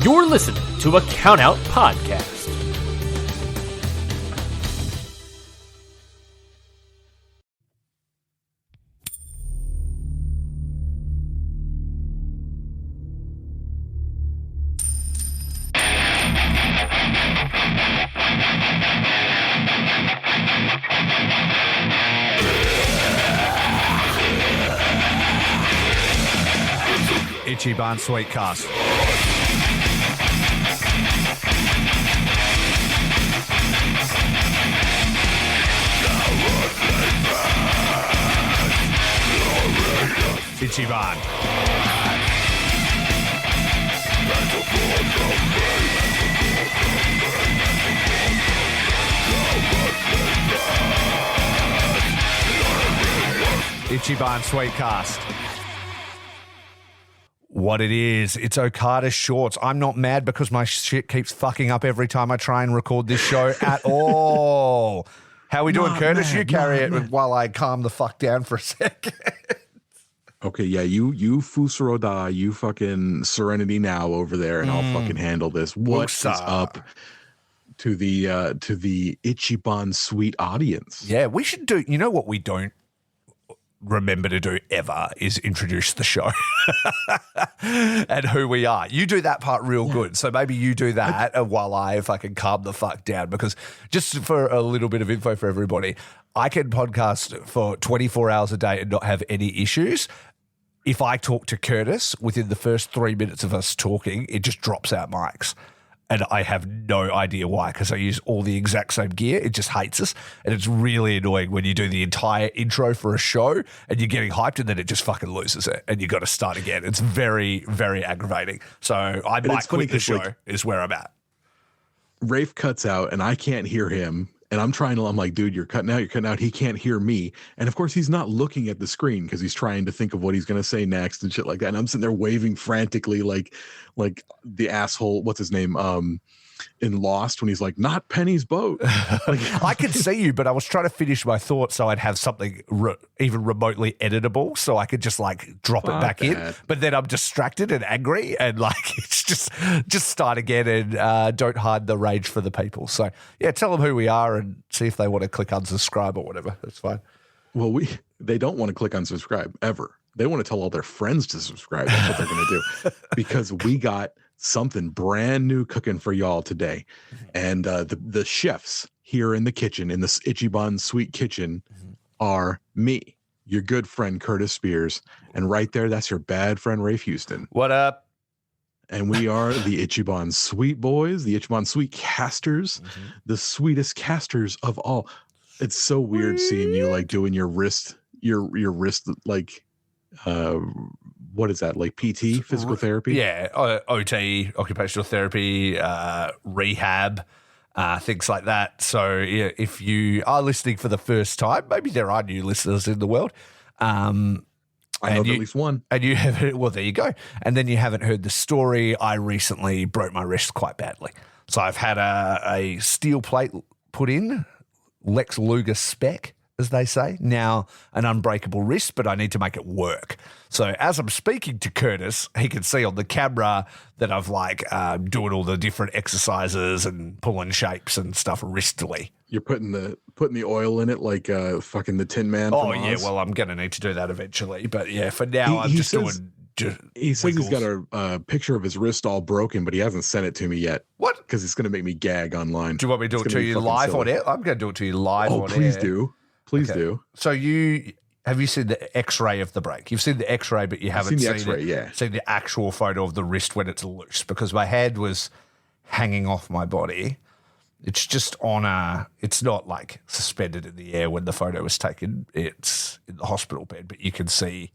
You're listening to a Countout Podcast. Ichiban Sweet Cast. Ichiban. Ichiban Sweet Cast. What it is, it's Okada Shorts. I'm not mad because my shit keeps fucking up every time I try and record this show at all. How we doing, Curtis? You carry it while I calm the fuck down for a second. Okay, yeah, you Fusuroda, you fucking Serenity Now over there, and I'll fucking handle this. What's up to the Ichiban Sweet audience? Yeah, we should do, you know what we don't remember to do ever is introduce the show and who we are. You do that part real good. So maybe you do that while I fucking calm the fuck down, because just for a little bit of info for everybody, I can podcast for 24 hours a day and not have any issues. If I talk to Curtis within the first 3 minutes of us talking, it just drops out mics. And I have no idea why, because I use all the exact same gear. It just hates us. And it's really annoying when you do the entire intro for a show and you're getting hyped and then it just fucking loses it and you got to start again. It's very, very aggravating. So I might quit the show is where I'm at. Rafe cuts out and I can't hear him. And I'm like, dude, you're cutting out. He can't hear me. And of course, he's not looking at the screen because he's trying to think of what he's going to say next and shit like that. And I'm sitting there waving frantically like the asshole, what's his name? In Lost when he's like, not Penny's boat. Like, I could see you, but I was trying to finish my thought so I'd have something even remotely editable so I could just like drop it back in. But then I'm distracted and angry and like it's just start again and don't hide the rage for the people. So yeah, tell them who we are and see if they want to click unsubscribe or whatever. That's fine. Well, they don't want to click unsubscribe ever. They want to tell all their friends to subscribe. That's what they're going to do because we got something brand new cooking for y'all today. And the chefs here in the kitchen, in this Ichiban Sweet Kitchen, are me, your good friend Curtis Spears, and right there, that's your bad friend Rafe Houston. What up? And we are the Ichiban Sweet Boys, the Ichiban Sweet Casters, the sweetest casters of all. It's so weird seeing you like doing your wrist like what is that, like PT, physical therapy? Yeah, OT, occupational therapy, rehab, things like that. So yeah, if you are listening for the first time, maybe there are new listeners in the world. I know at least one. And you have, well, there you go. And then you haven't heard the story. I recently broke my wrist quite badly. So I've had a steel plate put in, Lex Luger spec, as they say, now an unbreakable wrist, but I need to make it work. So as I'm speaking to Curtis, he can see on the camera that I've like doing all the different exercises and pulling shapes and stuff wristily. You're putting the oil in it like fucking the Tin Man. Oh yeah, well I'm going to need to do that eventually, but yeah, for now I'm just doing. He says he's got a picture of his wrist all broken, but he hasn't sent it to me yet. What? Because it's going to make me gag online. Do you want me to do it to you live on air? I'm going to do it to you live on air. Please do. Please do. So have you seen the X-ray of the break? You've seen the X-ray, but you haven't seen the actual photo of the wrist when it's loose, because my head was hanging off my body. It's just it's not like suspended in the air when the photo was taken. It's in the hospital bed, but you can see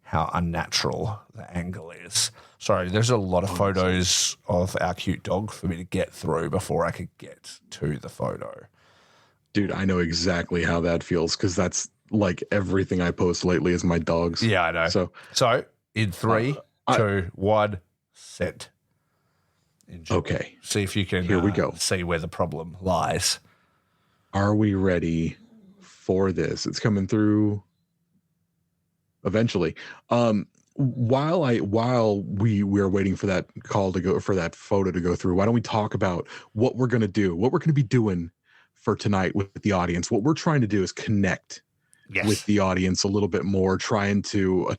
how unnatural the angle is. Sorry, there's a lot of photos of our cute dog for me to get through before I could get to the photo. Dude, I know exactly how that feels because that's like everything I post lately is my dogs. Yeah, I know. So in 3, 2, 1, set. Enjoy. Okay. See if you can Here we go. See where the problem lies. Are we ready for this? It's coming through eventually. while we are waiting for that call to go, for that photo to go through, why don't we talk about what we're going to do, what we're going to be doing for tonight with the audience? What we're trying to do is connect with the audience a little bit more, trying to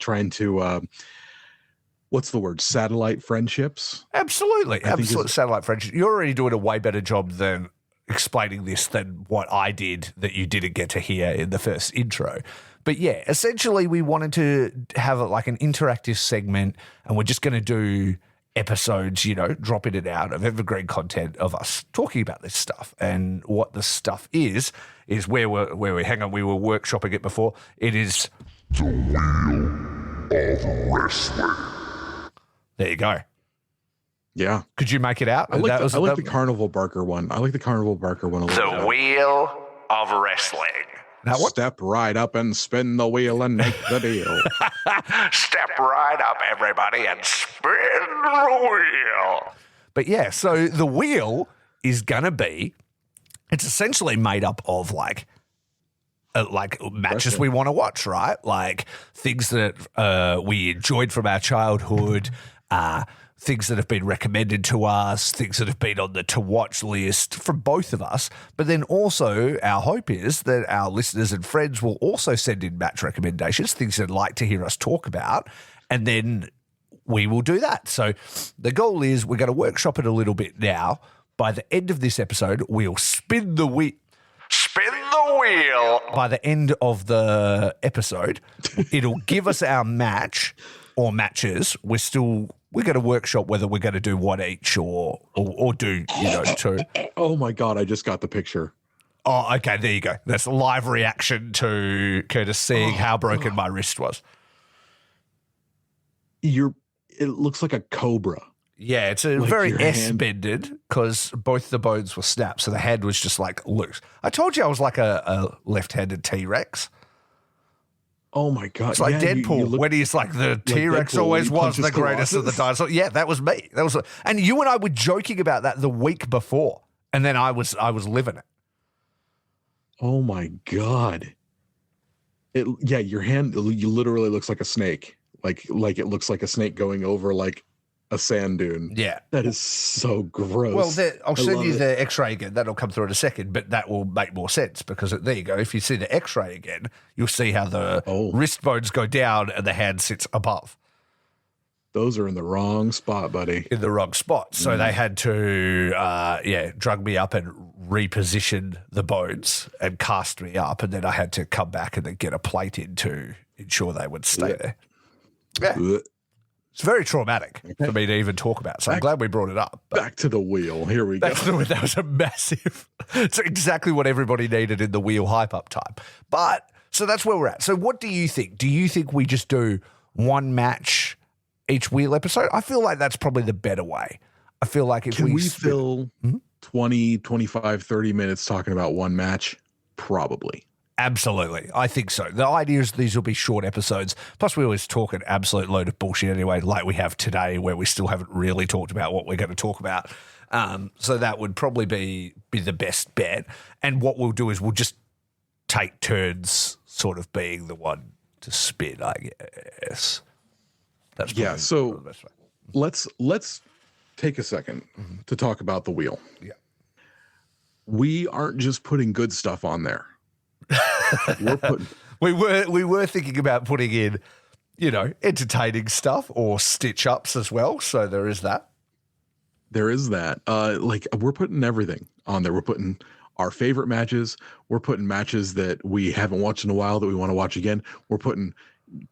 what's the word? Satellite friendships. Absolutely. Satellite friendship. You're already doing a way better job than explaining this than what I did that you didn't get to hear in the first intro. But yeah, essentially we wanted to have like an interactive segment, and we're just going to do episodes, dropping it out of evergreen content of us talking about this stuff. And what the stuff is where we were workshopping it before. It is the Wheel of Wrestling. There you go. Yeah. Could you make it out? I like the Carnival Barker one. I like the Carnival Barker one a little bit. The Wheel of Wrestling. Now what? Step right up and spin the wheel and make the deal. Step right up, everybody, and spin the wheel. But yeah, so the wheel is going to be, it's essentially made up of like matches we want to watch, right? Like things that we enjoyed from our childhood, things that have been recommended to us, things that have been on the to-watch list from both of us. But then also our hope is that our listeners and friends will also send in match recommendations, things they'd like to hear us talk about, and then we will do that. So the goal is we're going to workshop it a little bit now. By the end of this episode, we'll spin the wheel. Spin the wheel. By the end of the episode, it'll give us our match or matches. We're going to workshop whether we're going to do one each or do, two. Oh my God, I just got the picture. Oh, okay, there you go. That's a live reaction to Curtis seeing how broken my wrist was. It looks like a cobra. Yeah, it's very S-bended because both the bones were snapped, so the head was just like loose. I told you I was like a left-handed T-Rex. Oh my God! It's like Deadpool when he's like the T-Rex always was the greatest of the dinosaurs. Yeah, that was me. And you and I were joking about that the week before, and then I was living it. Oh my God! Your hand literally looks like a snake. Like it looks like a snake going over like a sand dune. Yeah. That is so gross. Well, I'll send you the x-ray again. That'll come through in a second, but that will make more sense because there you go. If you see the x-ray again, you'll see how the wrist bones go down and the hand sits above. Those are in the wrong spot, buddy. In the wrong spot. So they had to, drug me up and reposition the bones and cast me up. And then I had to come back and then get a plate in to ensure they would stay there. Yeah. It's very traumatic for me to even talk about, so I'm glad we brought it up. Back to the wheel. Here we go. That was a massive... It's exactly what everybody needed in the wheel hype-up time. But, so that's where we're at. So what do you think? Do you think we just do one match each wheel episode? I feel like that's probably the better way. I feel like if we fill 20, 25, 30 minutes talking about one match? Probably. Absolutely. I think so. The idea is these will be short episodes. Plus, we always talk an absolute load of bullshit anyway, like we have today, where we still haven't really talked about what we're going to talk about. So that would probably be the best bet. And what we'll do is we'll just take turns sort of being the one to spin, I guess. That's so the best way. Let's take a second to talk about the wheel. Yeah. We aren't just putting good stuff on there. We were thinking about putting in, entertaining stuff or stitch ups as well. So there is that. There is that. We're putting everything on there. We're putting our favorite matches. We're putting matches that we haven't watched in a while that we want to watch again. We're putting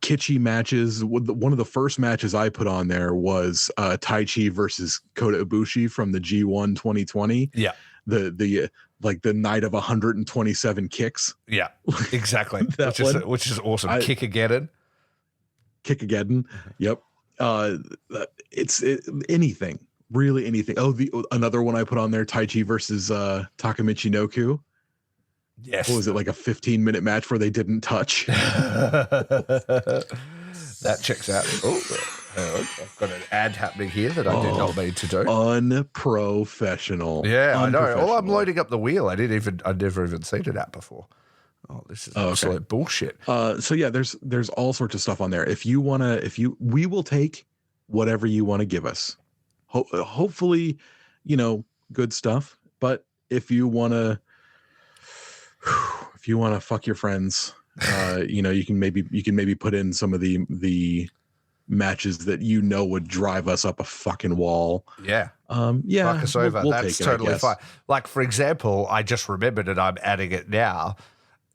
kitschy matches. One of the first matches I put on there was Tai Chi versus Kota Ibushi from the G1 2020. Yeah. The night of 127 kicks. Yeah, exactly. which is awesome. Kick-a-geddon. Yep. Anything, really anything. Oh, another one I put on there, Tai Chi versus Takamichi Noku. Yes. What was it, like a 15-minute match where they didn't touch? That checks out. Oh, I've got an ad happening here that I did not mean to do. Unprofessional. Yeah, I know. Well, I'm loading up the wheel. I've never even seen an app before. Oh, this is Oh, okay. absolute bullshit. So yeah, there's all sorts of stuff on there. We will take whatever you want to give us. Hopefully, good stuff. But if you want to fuck your friends, you can maybe put in some of the matches that would drive us up a fucking wall. Yeah. Yeah. Fuck us over. We'll That's take it, totally fine. Like, for example, I just remembered and I'm adding it now.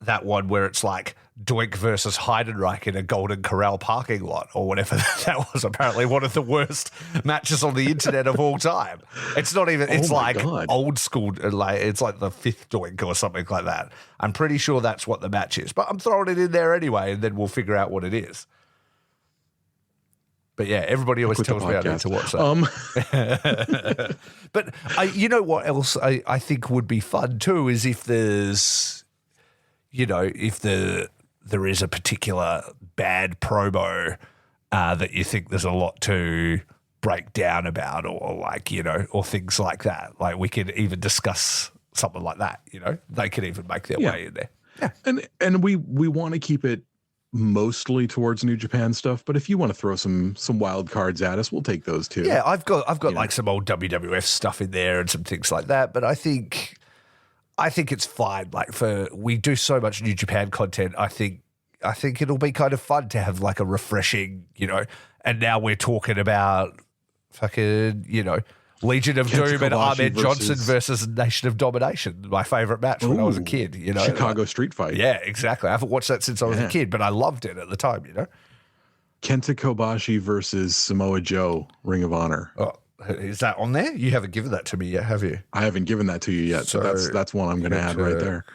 That one where it's like Doink versus Heidenreich in a Golden Corral parking lot or whatever that was. Apparently one of the worst matches on the internet of all time. It's not even, it's like God. old school, like it's like the fifth Doink or something like that. I'm pretty sure that's what the match is, but I'm throwing it in there anyway and then we'll figure out what it is. But yeah, everybody always tells me I need to watch that. But you know what else I think would be fun too is if there's, if there is a particular bad promo that you think there's a lot to break down about or like, or things like that. Like we could even discuss something like that, They could even make their way in there. Yeah. And we want to keep it mostly towards New Japan stuff, but if you want to throw some wild cards at us, we'll take those too. Yeah, I've got like some old WWF stuff in there and some things like that, but I think it's fine. Like we do so much New Japan content. I think it'll be kind of fun to have like a refreshing, and now we're talking about fucking, Legion of Kenta Doom and Kobashi Ahmed Johnson versus Nation of Domination, my favorite match when I was a kid, Chicago Street Fight. Yeah, exactly. I haven't watched that since I was a kid, but I loved it at the time, Kenta Kobashi versus Samoa Joe, Ring of Honor. Oh, is that on there? You haven't given that to me yet, have you? I haven't given that to you yet, so that's one I'm going to add right there.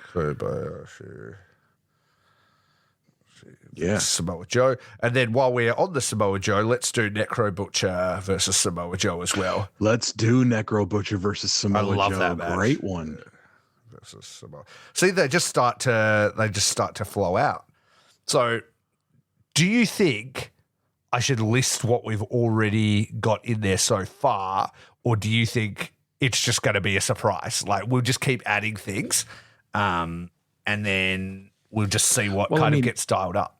Yeah. Samoa Joe. And then while we're on the Samoa Joe, let's do Necro Butcher versus Samoa Joe as well. Let's do Necro Butcher versus Samoa Joe. I love that match. Great one. Versus Samoa. See, they just start to flow out. So do you think I should list what we've already got in there so far, or do you think it's just going to be a surprise? Like we'll just keep adding things, and then we'll just see what of gets dialed up.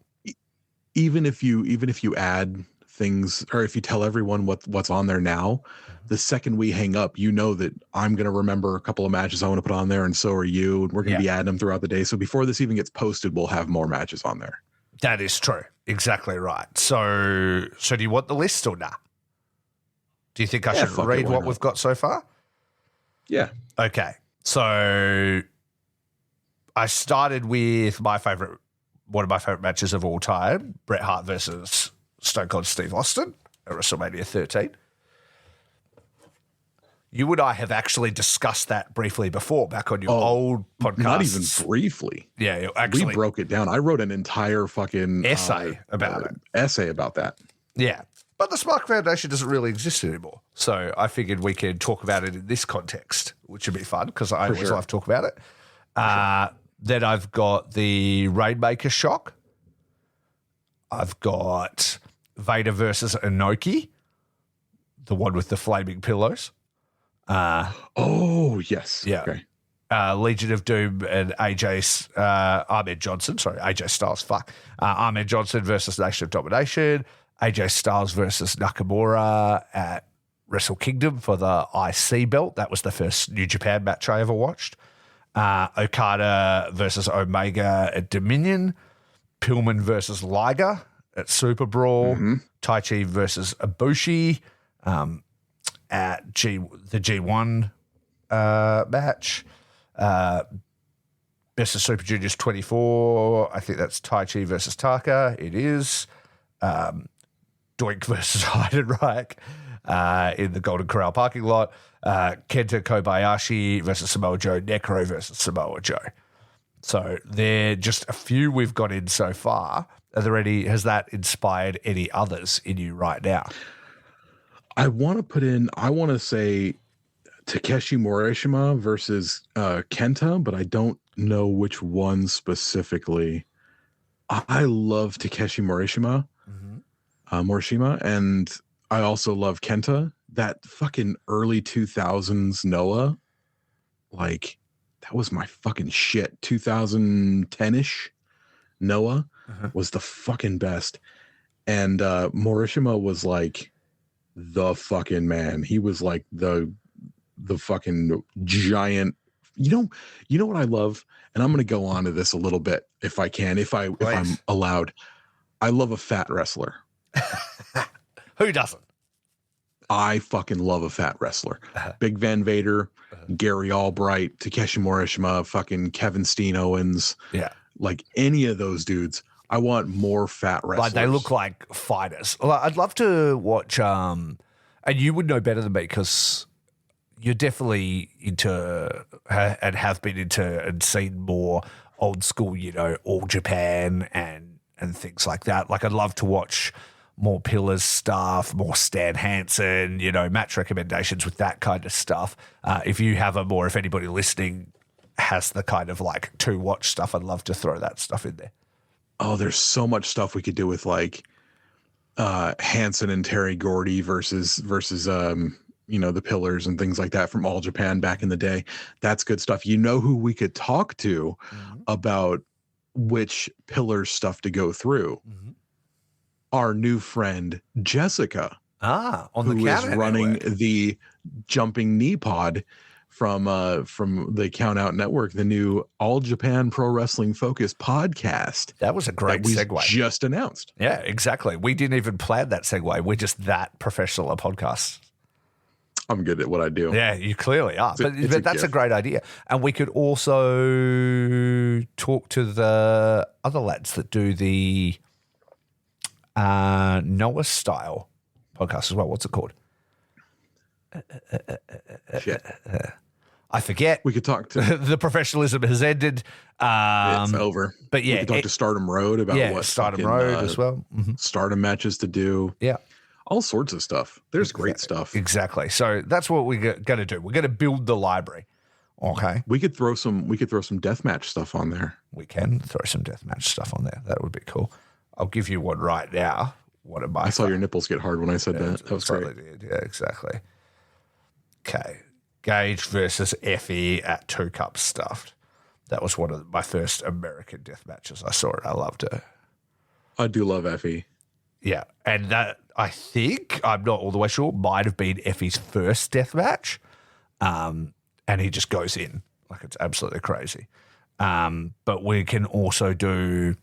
Even if you add things, or if you tell everyone what's on there now, the second we hang up, that I'm going to remember a couple of matches I want to put on there, and so are you. And we're going to be adding them throughout the day. So before this even gets posted, we'll have more matches on there. That is true. Exactly right. So do you want the list or not? Do you think I should read what we've got so far? Yeah. Okay. So I started with one of my favorite matches of all time, Bret Hart versus Stone Cold Steve Austin at WrestleMania 13. You and I have actually discussed that briefly before, back on your old podcast. Not even briefly. Yeah, actually. We broke it down. I wrote an entire fucking essay about it. Essay about that. Yeah. But the Spark Foundation doesn't really exist anymore. So I figured we could talk about it in this context, which would be fun because I always love to talk about it. Then I've got the Rainmaker shock. I've got Vader versus Inoki, the one with the flaming pillows. Oh, yes. Yeah. Okay. Legion of Doom and Ahmed Johnson. Sorry, AJ Styles. Ahmed Johnson versus Nation of Domination. AJ Styles versus Nakamura at Wrestle Kingdom for the IC belt. That was the first New Japan match I ever watched. Okada versus Omega at Dominion. Pillman versus Liger at Super Brawl. Tai Chi versus Ibushi at the G1 match. Best of Super Juniors 24. I think that's Tai Chi versus Taka. It is. Doink versus Heidenreich in the Golden Corral parking lot. Kenta Kobayashi versus Samoa Joe. Necro versus Samoa Joe. So they're just a few we've got in so far. Has that inspired any others in you right now? I want to say Takeshi Morishima versus Kenta, but I don't know which one specifically. I love Takeshi Morishima, and I also love Kenta. That fucking early 2000s Noah, like that was my fucking shit. 2010-ish. Noah was the fucking best. And Morishima was like the fucking man. He was like the fucking giant. You know what I love? And I'm going to go on to this a little bit if I can, if I'm allowed. I love a fat wrestler. Who doesn't? I fucking love a fat wrestler. Big Van Vader, Gary Albright, Takeshi Morishima, fucking Kevin Steen Owens. Yeah. Like any of those dudes. I want more fat wrestlers. Like they look like fighters. Like, I'd love to watch, and you would know better than me because you're definitely into and have been into and seen more old school, All Japan and things like that. Like I'd love to watch more Pillars stuff, more Stan Hansen, match recommendations with that kind of stuff. If you have them or if anybody listening has the kind of like to watch stuff, I'd love to throw that stuff in there. Oh, there's so much stuff we could do with like Hansen and Terry Gordy versus the Pillars and things like that from All Japan back in the day. That's good stuff. You know who we could talk to about which Pillars stuff to go through? Our new friend Jessica, on the who is Count running Network. the Jumping Knee Pod from the Count Out Network, the new All Japan Pro Wrestling focused podcast. That was a great that we segue. just announced. Yeah, exactly. We didn't even plan that segue. We're just that professional at podcasts. I'm good at what I do. Yeah, you clearly are. It's But that's a great idea. And we could also talk to the other lads that do the Noah style podcast as well. What's it called? Shit. I forget. We could talk to The professionalism has ended. it's over. But yeah, we could talk to Stardom Road about what Stardom fucking, Road as well. Stardom matches to do. Yeah. All sorts of stuff. There's great stuff. Exactly. So that's what we're going to do. We're going to build the library. Okay. We could throw some deathmatch stuff on there. We can throw some deathmatch stuff on there. That would be cool. I'll give you one right now. One of my I saw your nipples get hard when I said that. That was great. Did. Yeah, exactly. Okay. Gage versus Effie at 2 Cups Stuffed. That was one of my first American death matches. I saw it. I loved it. I do love Effie. Yeah. And that, I think, I'm not all the way sure, might have been Effie's first death match. And he just goes in. Like, it's absolutely crazy. But we can also do,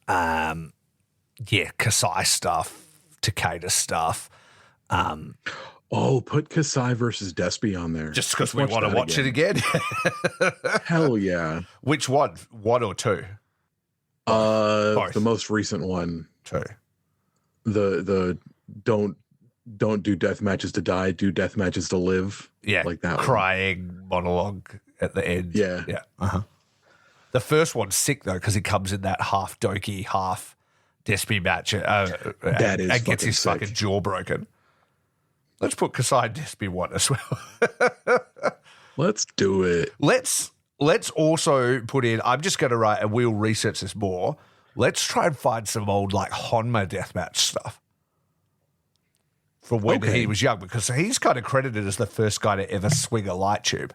Kasai stuff, Takeda stuff. Put Kasai versus Despy on there. Just because we want to watch it again. Hell yeah. Which one? 1 or 2? The most recent one. 2. The don't do death matches to die, do death matches to live. Yeah. Like that crying monologue at the end. Yeah. Yeah. The first one's sick though, because he comes in that half Doki, half Despy match. That is and gets his sick. fucking jaw broken. Let's put Kasai and Despy 1 as well. Let's do it. Let's also put in, I'm just going to write, and we'll research this more. Let's try and find some old like Honma deathmatch stuff from when he was young, because he's kind of credited as the first guy to ever swing a light tube.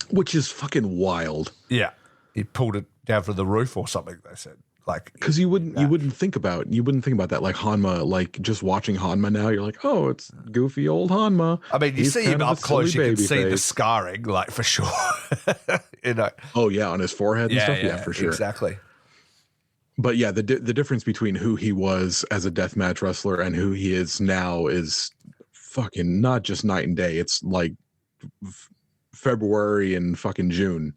Which is fucking wild. Yeah. He pulled it down from the roof or something, they said. Like, because you wouldn't think about that, like Hanma, like just watching Hanma now, you're like, oh, it's goofy old Hanma. I mean, you see him up close, you can see the scarring, like, for sure. Oh yeah, on his forehead and stuff. Yeah, for sure. Exactly. But yeah, the difference between who he was as a deathmatch wrestler and who he is now is fucking not just night and day. It's like February and fucking June,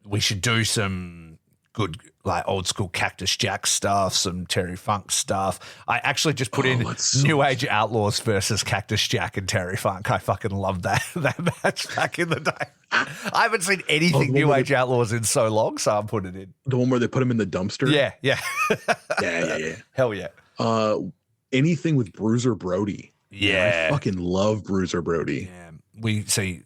We should do some good, like, old school Cactus Jack stuff, some Terry Funk stuff. I actually just put in New Age Outlaws versus Cactus Jack and Terry Funk. I fucking loved that match back in the day. I haven't seen anything New Age Outlaws in so long, so I'm putting it in. The one where they put him in the dumpster? Yeah. Yeah. Hell yeah. Anything with Bruiser Brody. Yeah. I fucking love Bruiser Brody. Yeah. We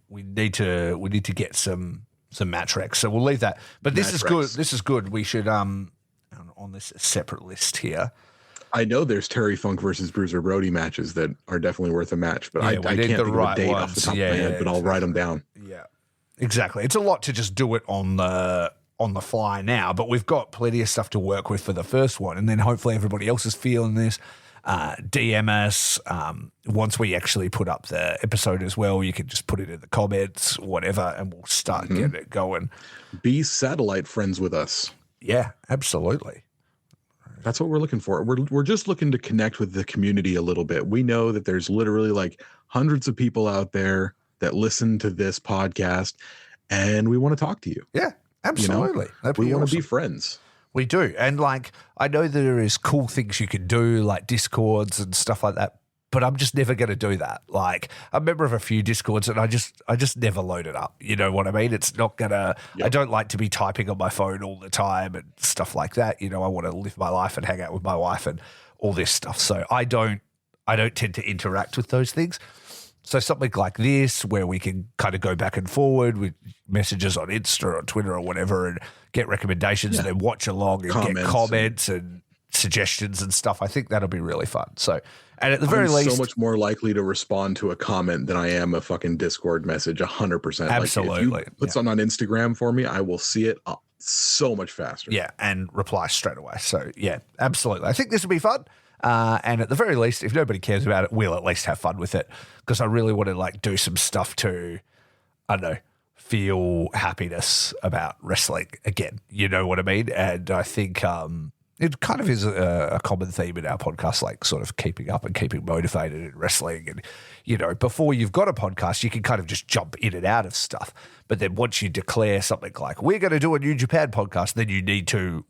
need to get some match recs, so we'll leave that. But this is good. This is good. We should on this separate list here. I know there's Terry Funk versus Bruiser Brody matches that are definitely worth a match, but I can't think of a date off the top of my head, but I'll write them down. Yeah, exactly. It's a lot to just do it on the fly now, but we've got plenty of stuff to work with for the first one, and then hopefully everybody else is feeling this. DM us once we actually put up the episode as well. You can just put it in the comments, whatever, and we'll start getting it going. Be satellite friends with us. Yeah, absolutely. That's what we're looking for. We're just looking to connect with the community a little bit. We know that there's literally like hundreds of people out there that listen to this podcast, and we want to talk to you. Yeah, absolutely. We want to be friends. We do. And like, I know there is cool things you can do, like Discords and stuff like that, but I'm just never going to do that. Like, I'm a member of a few Discords and I just never load it up. You know what I mean? It's not going to, I don't like to be typing on my phone all the time and stuff like that. You know, I want to live my life and hang out with my wife and all this stuff. So I don't tend to interact with those things. So something like this, where we can kind of go back and forward with messages on Insta or Twitter or whatever, and get recommendations and then watch along and get comments and suggestions and stuff. I think that'll be really fun. So, and at the very least, so much more likely to respond to a comment than I am a fucking Discord message. 100%. Absolutely. Like if you put something on Instagram for me, I will see it so much faster. Yeah, and reply straight away. So yeah, absolutely. I think this will be fun. And at the very least, if nobody cares about it, we'll at least have fun with it, because I really want to like do some stuff to, I don't know, feel happiness about wrestling again. You know what I mean? And I think it kind of is a common theme in our podcast, like sort of keeping up and keeping motivated in wrestling. And, you know, before you've got a podcast, you can kind of just jump in and out of stuff. But then once you declare something like, we're going to do a New Japan podcast, then you need to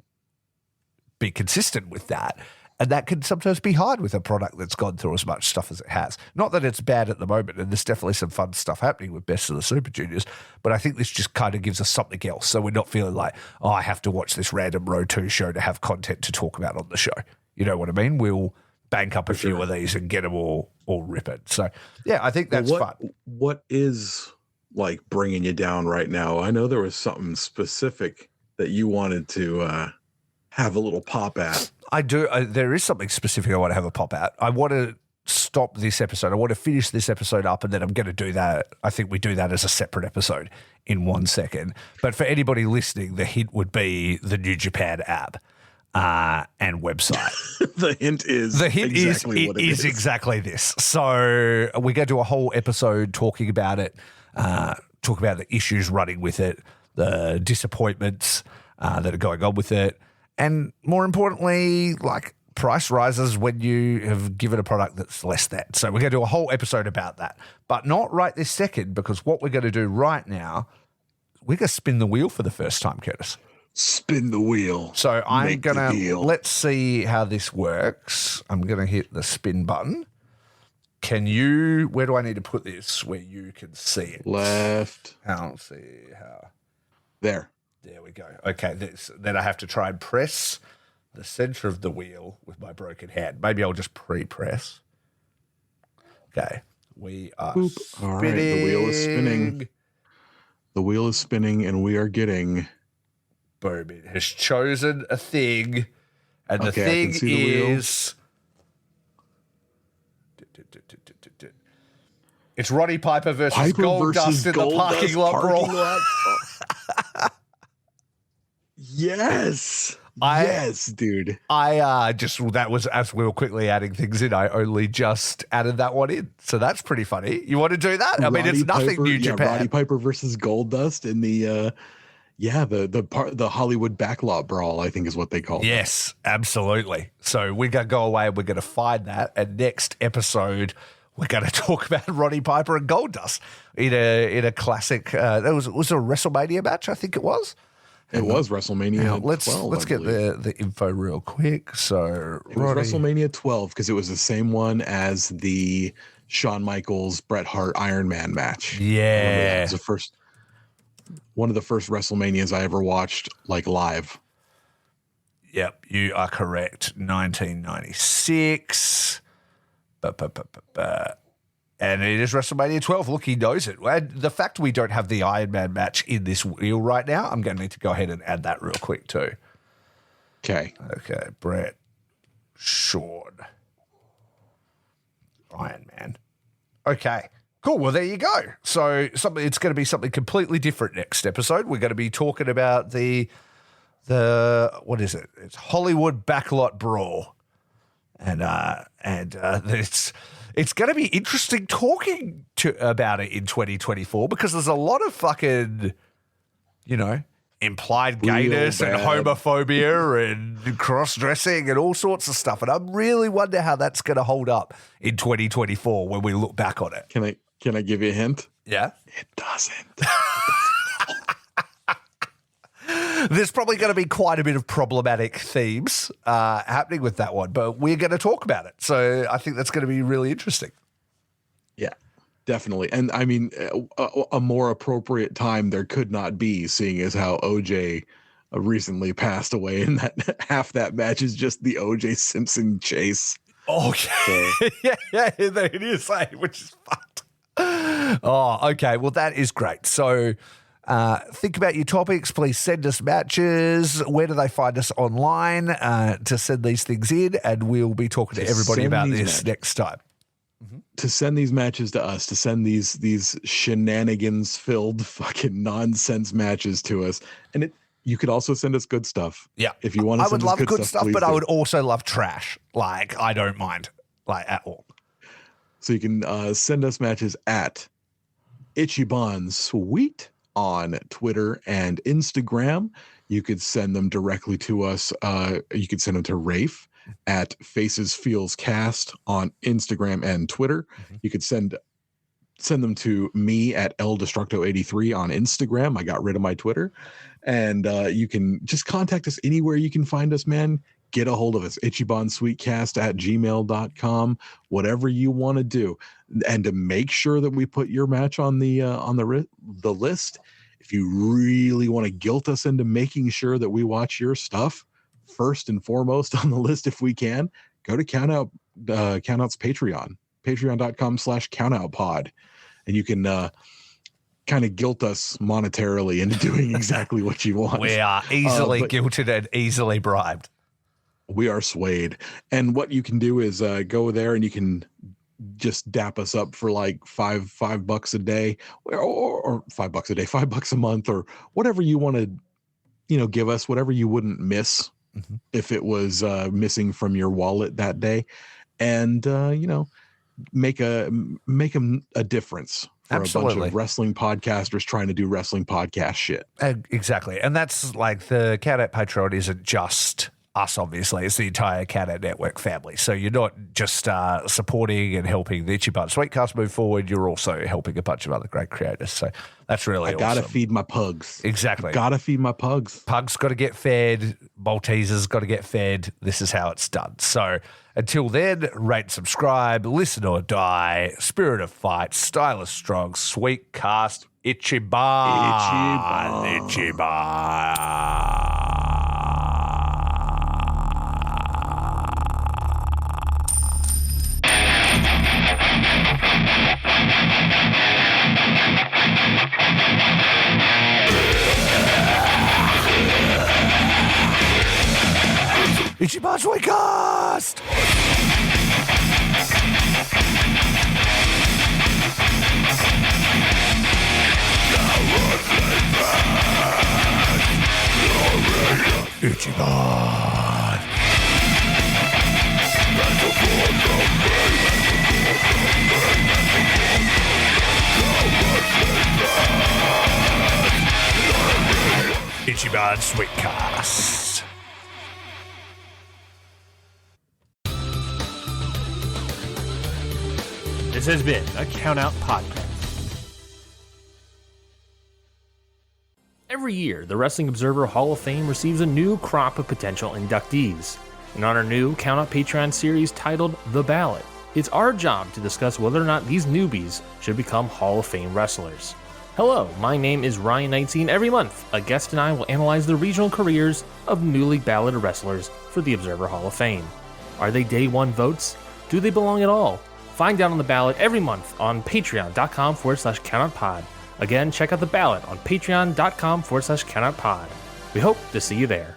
be consistent with that. And that can sometimes be hard with a product that's gone through as much stuff as it has. Not that it's bad at the moment, and there's definitely some fun stuff happening with Best of the Super Juniors, but I think this just kind of gives us something else. So we're not feeling like, oh, I have to watch this random Row 2 show to have content to talk about on the show. You know what I mean? We'll bank up a few of these and get them all ripping. So, yeah, I think that's fun. What is, like, bringing you down right now? I know there was something specific that you wanted to have a little pop at. I do. There is something specific I want to have a pop at. I want to stop this episode. I want to finish this episode up, and then I'm going to do that. I think we do that as a separate episode in 1 second. But for anybody listening, the hint would be the New Japan app and website. The hint is exactly this. So we're going to do a whole episode talking about it, talk about the issues running with it, the disappointments that are going on with it. And more importantly, like price rises when you have given a product that's less than. So we're going to do a whole episode about that, but not right this second, because what we're going to do right now, we're going to spin the wheel for the first time, Curtis. Spin the wheel. So I'm going to, let's see how this works. I'm going to hit the spin button. Where do I need to put this where you can see it? Left. I'll see how. There we go. Okay, then I have to try and press the center of the wheel with my broken hand. Maybe I'll just pre-press. Okay, we are spinning. All right, the wheel is spinning. The wheel is spinning, and we are getting... Boom, it has chosen a thing, and the thing is... It's Roddy Piper versus Goldust in the parking lot brawl. Yes. Yes, dude. That was, as we were quickly adding things in, I only just added that one in. So that's pretty funny. You want to do that? I mean, it's nothing New Japan. Roddy Piper versus Goldust in the the Hollywood backlot brawl, I think is what they call it. Yes, absolutely. So we're going to go away and we're going to find that. And next episode, we're going to talk about Roddy Piper and Goldust in a classic. That was a WrestleMania match, I think it was. It was WrestleMania 12. Let's get the info real quick. So it was WrestleMania 12 because it was the same one as the Shawn Michaels Bret Hart Iron Man match. Yeah, it was one of the first WrestleManias I ever watched like live. Yep, you are correct. 1996. And it is WrestleMania 12. Look, he knows it. And the fact we don't have the Iron Man match in this wheel right now, I'm going to need to go ahead and add that real quick too. Okay. Bret, Sean. Iron Man. Okay. Cool. Well, there you go. So it's going to be something completely different next episode. We're going to be talking about the what is it? It's Hollywood Backlot Brawl, and it's going to be interesting talking about it in 2024 because there's a lot of fucking, implied gayness and homophobia and cross-dressing and all sorts of stuff, and I really wonder how that's going to hold up in 2024 when we look back on it. Can I give you a hint? Yeah. It doesn't. There's probably going to be quite a bit of problematic themes happening with that one, but we're going to talk about it. So I think that's going to be really interesting. Yeah, definitely. And I mean, a more appropriate time there could not be, seeing as how OJ recently passed away, and that half that match is just the OJ Simpson chase. Okay. So. yeah, it is, which is fucked. Oh, okay. Well, that is great. So think about your topics. Please send us matches. Where do they find us online to send these things in? And we'll be talking to everybody about this next time. To send these matches to us, to send these shenanigans-filled fucking nonsense matches to us. And you could also send us good stuff. Yeah. If you want to send us good stuff, but I would also love trash. I don't mind, at all. So you can send us matches at Ichiban Sweet on Twitter and Instagram. You could send them directly to us. You could send them to Raffe at Faces Feels Cast on Instagram and Twitter. Mm-hmm. You could send them to me at LDestructo83 on Instagram. I got rid of my Twitter. And you can just contact us anywhere you can find us, man. Get a hold of us, ichibansweetcast@gmail.com, whatever you want to do. And to make sure that we put your match on the list, if you really want to guilt us into making sure that we watch your stuff first and foremost on the list, if we can, go to Countout's Patreon, patreon.com/countoutpod. And you can kind of guilt us monetarily into doing exactly what you want. We are easily guilted and easily bribed. We are swayed. And what you can do is go there and you can just dap us up for like $5 a day or $5 a day, $5 a month, or whatever you want to, give us, whatever you wouldn't miss if it was missing from your wallet that day. And, make a difference for Absolutely. A bunch of wrestling podcasters trying to do wrestling podcast shit. Exactly. And that's the Count Out Patreon isn't just us, obviously. It's the entire Count Out Network family. So you're not just supporting and helping the Ichiban Sweet Cast move forward, you're also helping a bunch of other great creators. So that's really awesome. I gotta feed my pugs. Exactly. Gotta feed my pugs. Pugs got to get fed. Maltesers got to get fed. This is how it's done. So until then, rate, subscribe, listen or die, Spirit of Fight, Stylus Strong, Sweet Cast, Ichiban. Ichiban Sweet Cast! Ichiban! Ichiban Sweet Cast. This has been a Count Out Podcast. Every year, the Wrestling Observer Hall of Fame receives a new crop of potential inductees. And on our new Count Out Patreon series titled The Ballot, it's our job to discuss whether or not these newbies should become Hall of Fame wrestlers. Hello, my name is Ryan Knightsey, and every month, a guest and I will analyze the regional careers of newly balloted wrestlers for the Observer Hall of Fame. Are they day one votes? Do they belong at all? Find out on the ballot every month on patreon.com/countoutpod. Again, check out the ballot on patreon.com/countoutpod. We hope to see you there.